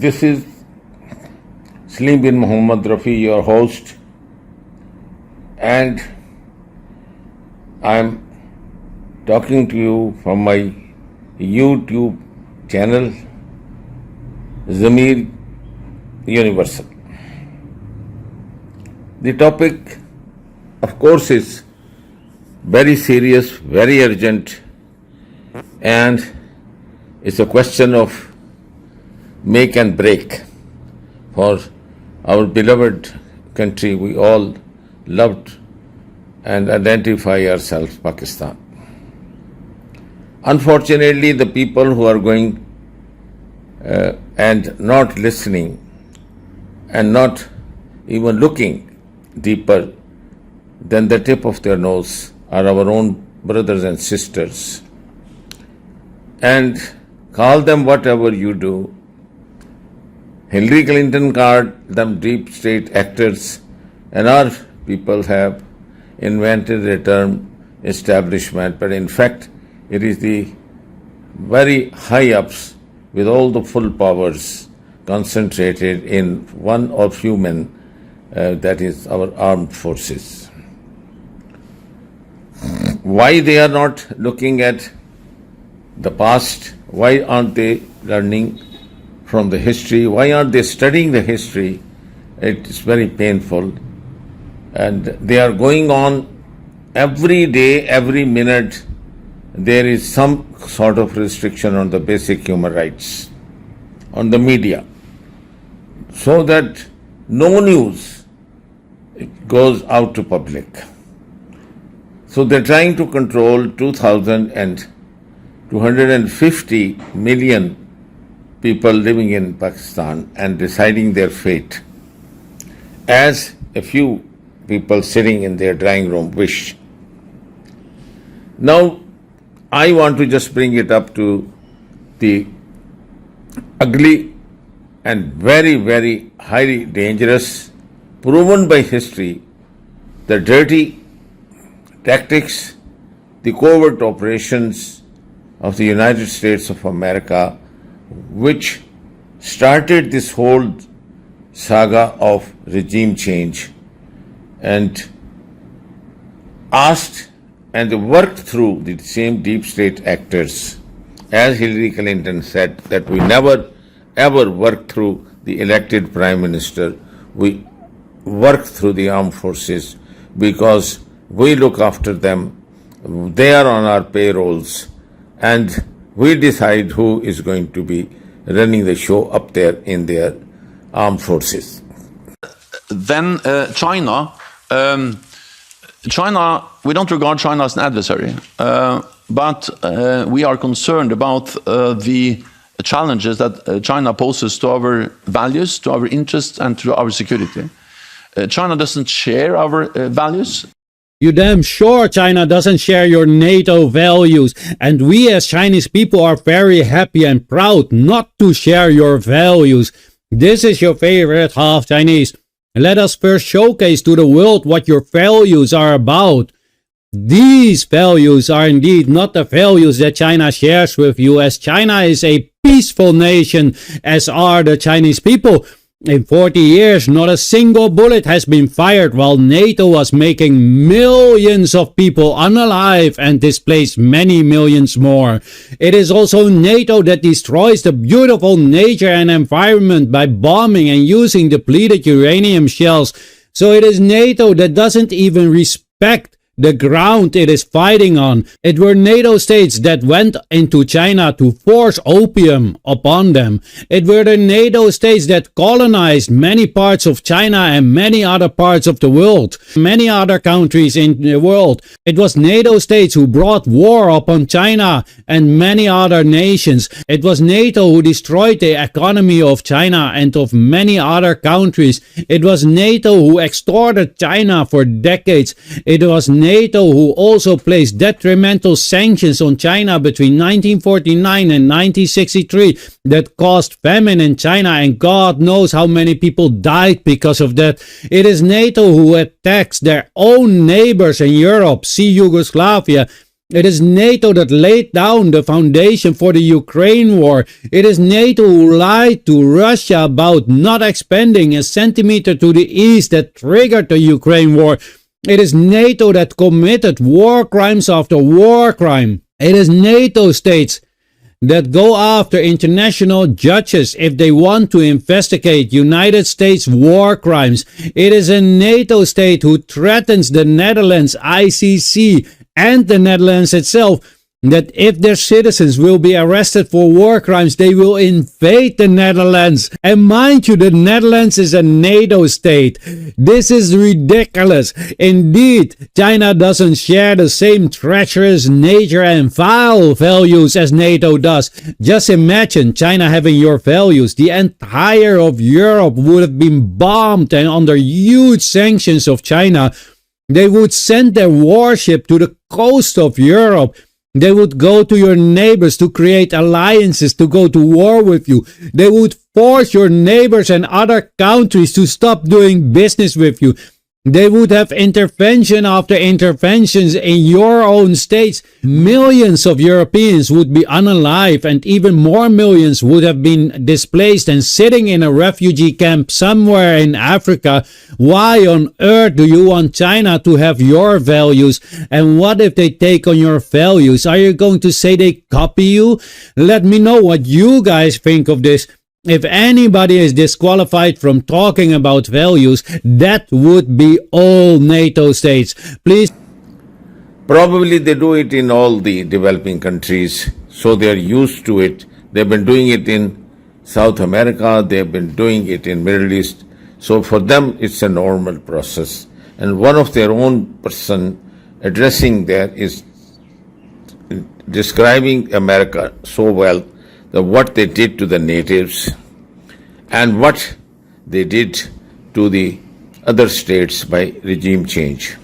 This is Salim bin Muhammad Rafi, your host, and I'm talking to you from my YouTube channel, Zamir Universal. The topic, of course, is very serious, very urgent, and it's a question of make and break for our beloved country we all loved and identify ourselves, Pakistan. Unfortunately, the people who are going and not listening and not even looking deeper than the tip of their nose are our own brothers and sisters. And call them whatever you do. Hillary Clinton called them deep state actors, and our people have invented the term establishment, but in fact it is the very high ups with all the full powers concentrated in one or few men, that is our armed forces. Why they are not looking at the past? Why aren't they learning from the history? Why aren't they studying the history? It's very painful. And they are going on every day, every minute. There is some sort of restriction on the basic human rights, on the media, so that no news goes out to public. So they're trying to control 250 million people living in Pakistan and deciding their fate as a few people sitting in their drawing room wish. Now, I want to just bring it up to the ugly and very, very highly dangerous, proven by history, the dirty tactics, the covert operations of the United States of America, which started this whole saga of regime change and asked and worked through the same deep state actors. As Hillary Clinton said, that we never ever worked through the elected prime minister, we work through the armed forces because we look after them, they are on our payrolls, and we decide who is going to be running the show up there in their armed forces. Then China, we don't regard China as an adversary, but we are concerned about the challenges that China poses to our values, to our interests, and to our security. China doesn't share our values. You damn sure China doesn't share your NATO values, and we as Chinese people are very happy and proud not to share your values. This is your favorite half Chinese. Let us first showcase to the world what your values are about. These values are indeed not the values that China shares with you, as China is a peaceful nation, as are the Chinese people. In 40 years, not a single bullet has been fired, while NATO was making millions of people unalive and displaced many millions more. It is also NATO that destroys the beautiful nature and environment by bombing and using depleted uranium shells. So it is NATO that doesn't even respect the ground it is fighting on. It were NATO states that went into China to force opium upon them. It were the NATO states that colonized many parts of China and many other parts of the world, many other countries in the world. It was NATO states who brought war upon China and many other nations. It was NATO who destroyed the economy of China and of many other countries. It was NATO who extorted China for decades. It was NATO who also placed detrimental sanctions on China between 1949 and 1963 that caused famine in China, and God knows how many people died because of that. It is NATO who attacks their own neighbors in Europe, see Yugoslavia, It is NATO that laid down the foundation for the Ukraine war. It is NATO who lied to Russia about not expanding a centimeter to the east that triggered the Ukraine war. It is NATO that committed war crimes after war crime. It is NATO states that go after international judges if they want to investigate United States war crimes. It is a NATO state who threatens the Netherlands ICC and the Netherlands itself that if their citizens will be arrested for war crimes, they will invade the Netherlands. And mind you, the Netherlands is a NATO state. This is ridiculous. Indeed, China doesn't share the same treacherous nature and vile values as NATO does. Just imagine China having your values. The entire of Europe would have been bombed and under huge sanctions of China. They would send their warship to the coast of Europe. They would go to your neighbors to create alliances to go to war with you. They would force your neighbors and other countries to stop doing business with you. They would have intervention after interventions in your own states. Millions of Europeans would be unalive and even more millions would have been displaced and sitting in a refugee camp somewhere in Africa. Why on earth do you want China to have your values? And what if they take on your values? Are you going to say they copy you? Let me know what you guys think of this. If anybody is disqualified from talking about values, that would be all NATO states. Please. Probably they do it in all the developing countries, so they are used to it. They've been doing it in South America, they've been doing it in Middle East. So for them, it's a normal process. And one of their own person addressing there is describing America so well, what they did to the natives and what they did to the other states by regime change.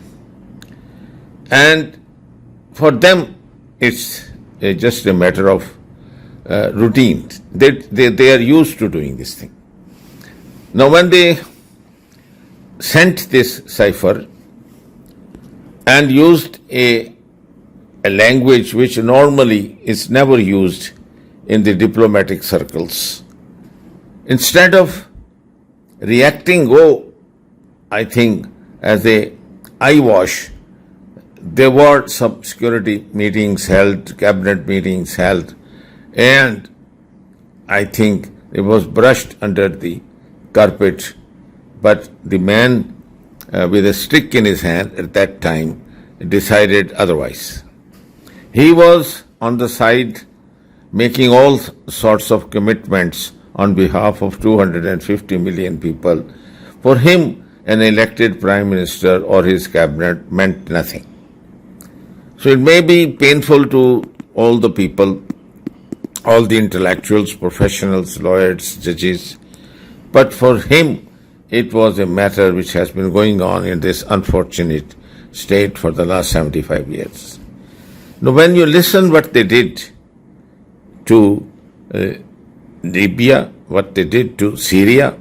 And for them, it's just a matter of routine. They are used to doing this thing. Now, when they sent this cipher and used a language which normally is never used in the diplomatic circles, instead of reacting, I think, as a eyewash, there were some security meetings held, cabinet meetings held, and I think it was brushed under the carpet. But the man with a stick in his hand at that time decided otherwise. He was on the side making all sorts of commitments on behalf of 250 million people. For him, an elected prime minister or his cabinet meant nothing. So it may be painful to all the people, all the intellectuals, professionals, lawyers, judges, but for him, it was a matter which has been going on in this unfortunate state for the last 75 years. Now, when you listen what they did to Libya, what they did to Syria,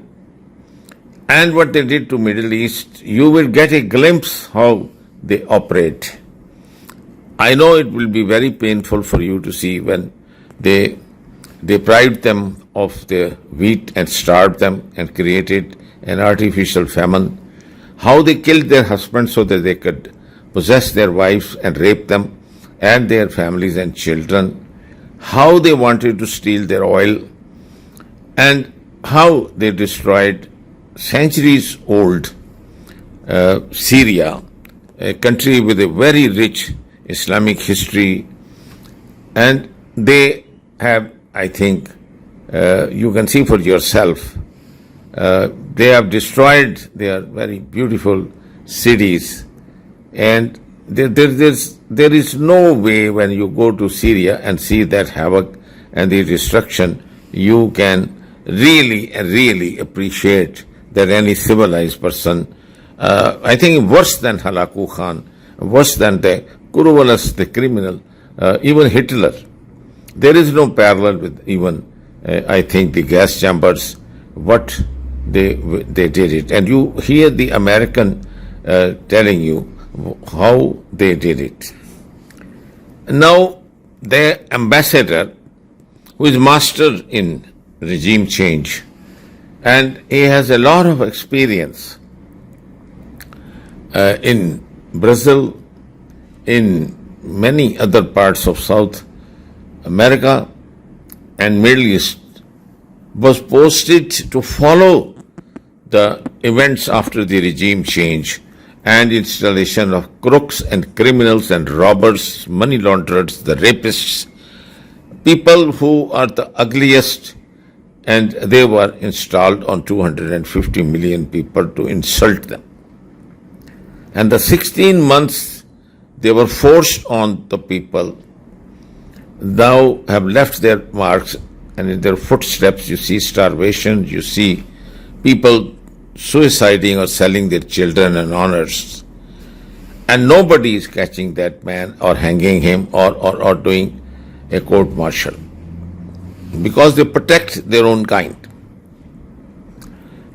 and what they did to Middle East, you will get a glimpse how they operate. I know it will be very painful for you to see when they deprived them of their wheat and starved them and created an artificial famine, how they killed their husbands so that they could possess their wives and rape them and their families and children, how they wanted to steal their oil, and how they destroyed centuries-old Syria, a country with a very rich Islamic history. And they have, I think, you can see for yourself, they have destroyed their very beautiful cities. And there is no way when you go to Syria and see that havoc and the destruction, you can really appreciate that any civilized person, I think worse than Halaku Khan, worse than the Kuruvalas, the criminal, even Hitler. There is no parallel with even, I think, the gas chambers, what they did it. And you hear the American telling you how they did it. Now, their ambassador, who is master in regime change, and he has a lot of experience in Brazil, in many other parts of South America and Middle East, was posted to follow the events after the regime change and installation of crooks and criminals and robbers, money launderers, the rapists, people who are the ugliest, and they were installed on 250 million people to insult them. And the 16 months they were forced on the people now have left their marks, and in their footsteps you see starvation, you see people suiciding or selling their children and honors. And nobody is catching that man or hanging him or doing a court martial, because they protect their own kind.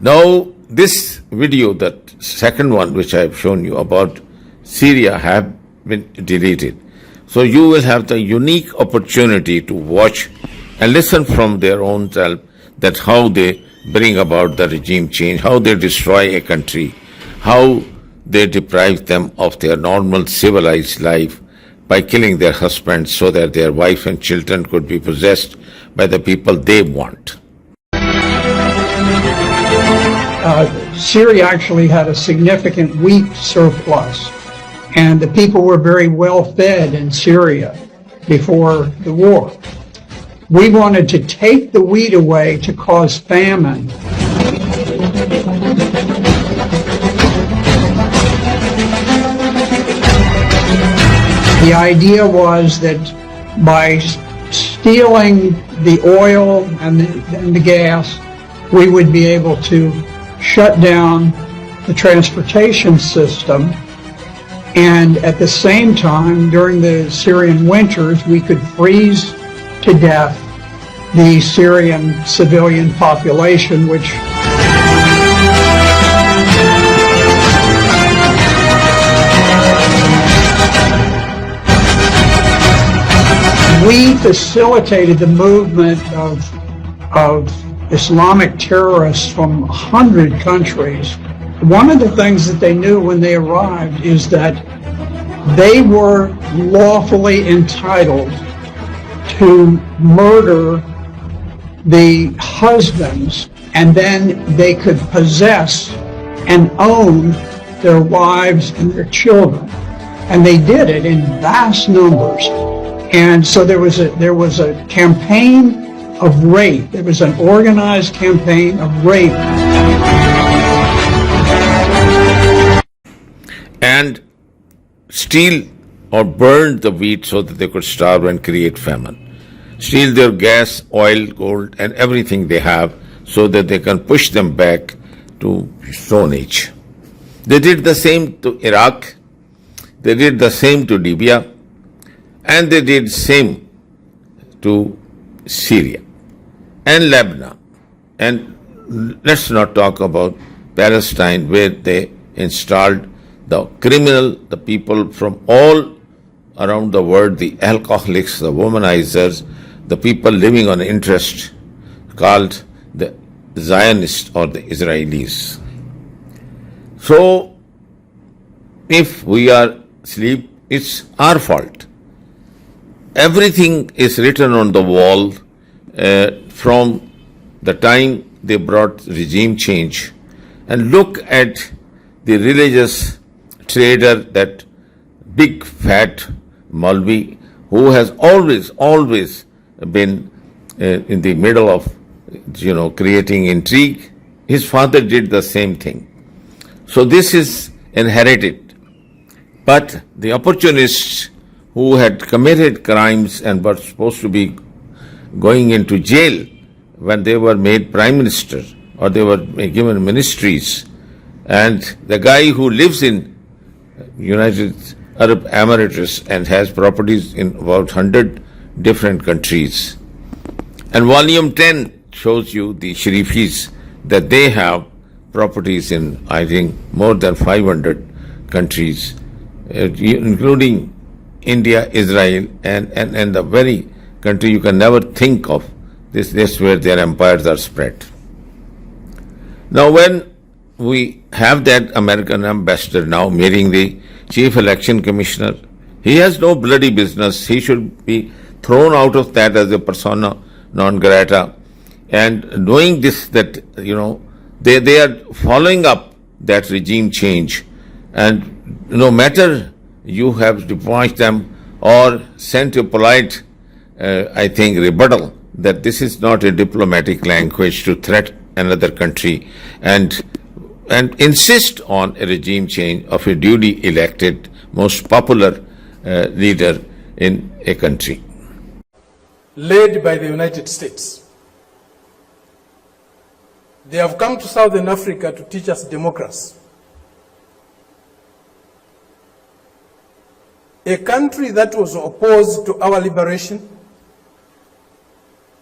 Now, this video, that second one which I have shown you about Syria, have been deleted. So you will have the unique opportunity to watch and listen from their own self that how they bring about the regime change, how they destroy a country, how they deprive them of their normal civilized life by killing their husbands so that their wife and children could be possessed by the people they want. Syria actually had a significant wheat surplus, and the people were very well fed in Syria before the war. We wanted to take the wheat away to cause famine. The idea was that by stealing the oil and the gas, we would be able to shut down the transportation system, and at the same time, during the Syrian winters, we could freeze to death the Syrian civilian population, which we facilitated the movement of Islamic terrorists from 100 countries. One of the things that they knew when they arrived is that they were lawfully entitled to murder the husbands, and then they could possess and own their wives and their children. And they did it in vast numbers. And so there was a campaign of rape. There was an organized campaign of rape. And steal or burn the wheat so that they could starve and create famine. Steal their gas, oil, gold, and everything they have so that they can push them back to Stone Age. They did the same to Iraq. They did the same to Libya. And they did the same to Syria and Lebanon. And let's not talk about Palestine, where they installed the people from all around the world, the alcoholics, the womanizers, the people living on interest, called the Zionists or the Israelis. So, if we are asleep, it's our fault. Everything is written on the wall from the time they brought regime change. And look at the religious trader, that big fat Maulvi, who has always been in the middle of, creating intrigue. His father did the same thing. So this is inherited. But the opportunists who had committed crimes and were supposed to be going into jail when they were made prime minister or they were given ministries, and the guy who lives in United Arab Emirates and has properties in about 100 different countries. And volume 10 shows you the Sharifis, that they have properties in, I think, more than 500 countries, including India, Israel, and the very country you can never think of. This where their empires are spread. Now, when we have that American ambassador now meeting the chief election commissioner, he has no bloody business. He should be thrown out of that as a persona non grata. And knowing this, that, they are following up that regime change. And no matter you have deposed them or sent a polite, rebuttal that this is not a diplomatic language to threat another country and insist on a regime change of a duly elected, most popular leader in a country. Led by the United States. They have come to Southern Africa to teach us democracy. A country that was opposed to our liberation,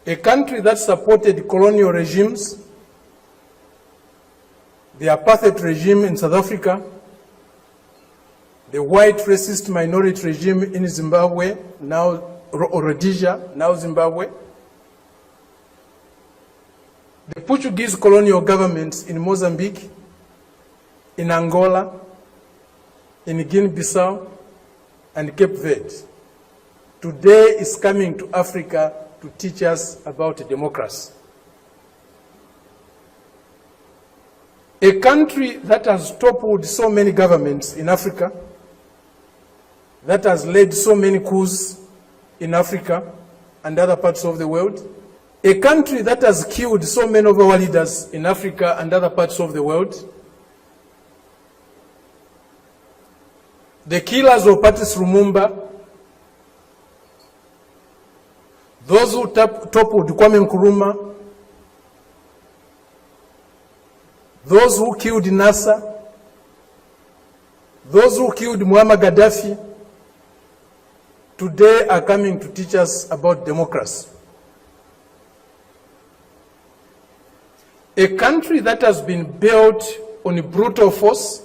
a country that supported colonial regimes, the apartheid regime in South Africa, the white racist minority regime in Zimbabwe, now Rhodesia, now Zimbabwe, the Portuguese colonial governments in Mozambique, in Angola, in Guinea-Bissau, and Cape Verde, today is coming to Africa to teach us about democracy. A country that has toppled so many governments in Africa, that has led so many coups in Africa and other parts of the world, a country that has killed so many of our leaders in Africa and other parts of the world, the killers of Patrice Lumumba, those who toppled Kwame Nkrumah, those who killed Nasser, those who killed Muammar Gaddafi, today are coming to teach us about democracy. A country that has been built on brutal force,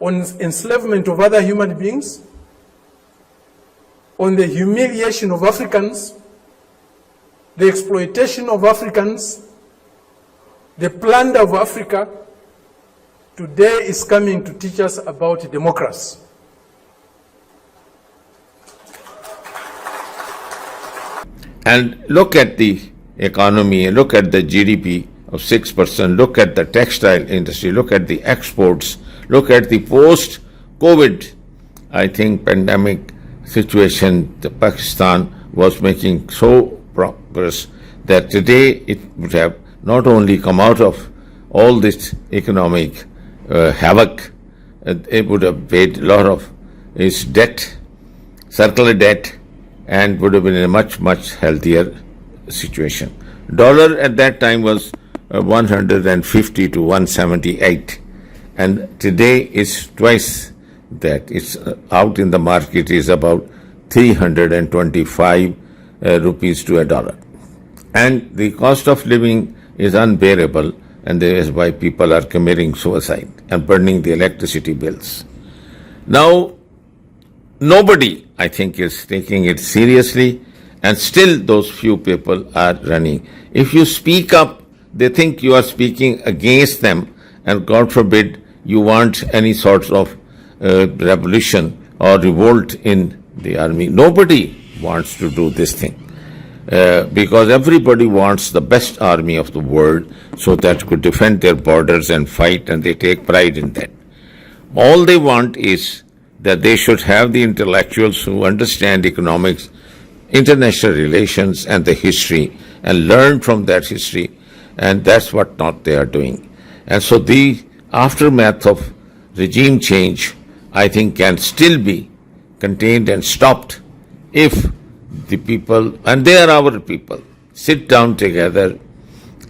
on enslavement of other human beings, on the humiliation of Africans, the exploitation of Africans, the plunder of Africa, today is coming to teach us about democracy. And look at the economy, look at the GDP of 6%, look at the textile industry, look at the exports, look at the post-COVID, pandemic situation the Pakistan was making so progress that today it would have not only come out of all this economic havoc, it would have paid a lot of its debt, circular debt, and would have been in a much, much healthier situation. Dollar at that time was 150 to 178, and today is twice that. It's out in the market is about 325 rupees to a dollar. And the cost of living is unbearable, and that is why people are committing suicide and burning the electricity bills. Now, nobody, I think, is taking it seriously, and still those few people are running. If you speak up, they think you are speaking against them, and God forbid you want any sort of revolution or revolt in the army. Nobody wants to do this thing. Because everybody wants the best army of the world so that could defend their borders and fight, and they take pride in that. All they want is that they should have the intellectuals who understand economics, international relations, and the history, and learn from that history, and that's what not they are doing. And so the aftermath of regime change, I think, can still be contained and stopped if the people, and they are our people, sit down together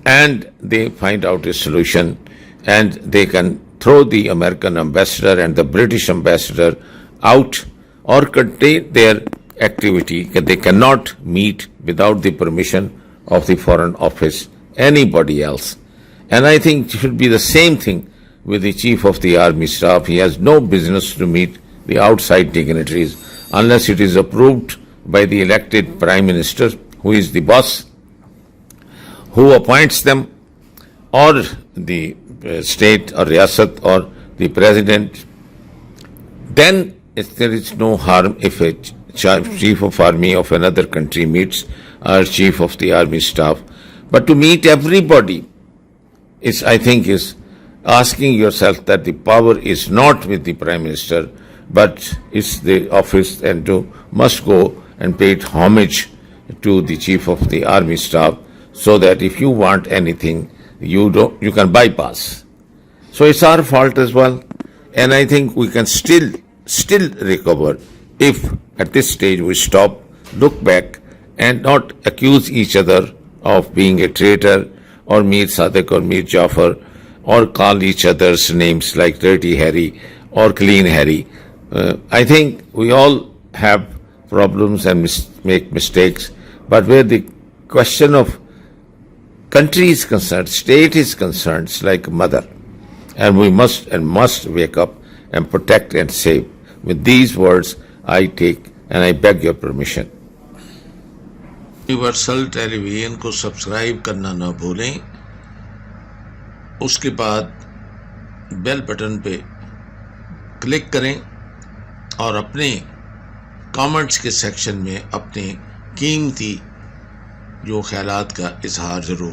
and they find out a solution, and they can throw the American ambassador and the British ambassador out or contain their activity. They cannot meet without the permission of the Foreign Office, anybody else. And I think it should be the same thing with the Chief of the Army Staff. He has no business to meet the outside dignitaries unless it is approved by the elected Prime Minister, who is the boss, who appoints them, or the state or Riyasat or the President, then there is no harm if a chief of army of another country meets our chief of the army staff. But to meet everybody is, I think, is asking yourself that the power is not with the Prime Minister, but it's the office, and must go and pay homage to the chief of the army staff, so that if you want anything, you can bypass. So it's our fault as well, and I think we can still recover if at this stage we stop, look back, and not accuse each other of being a traitor, or Mir Sadiq or Mir Jafar, or call each other's names like Dirty Harry or Clean Harry. I think we all have problems and make mistakes, but where the question of country is concerned, state is concerned, it's like a mother, and we must wake up and protect and save. With these words, I take and I beg your permission. Universal television को subscribe करना ना भूलें, उसके बाद bell button पे click करें और अपने कमेंट्स के सेक्शन में अपने कीमती जो ख्यालात का इजहार ज़रूर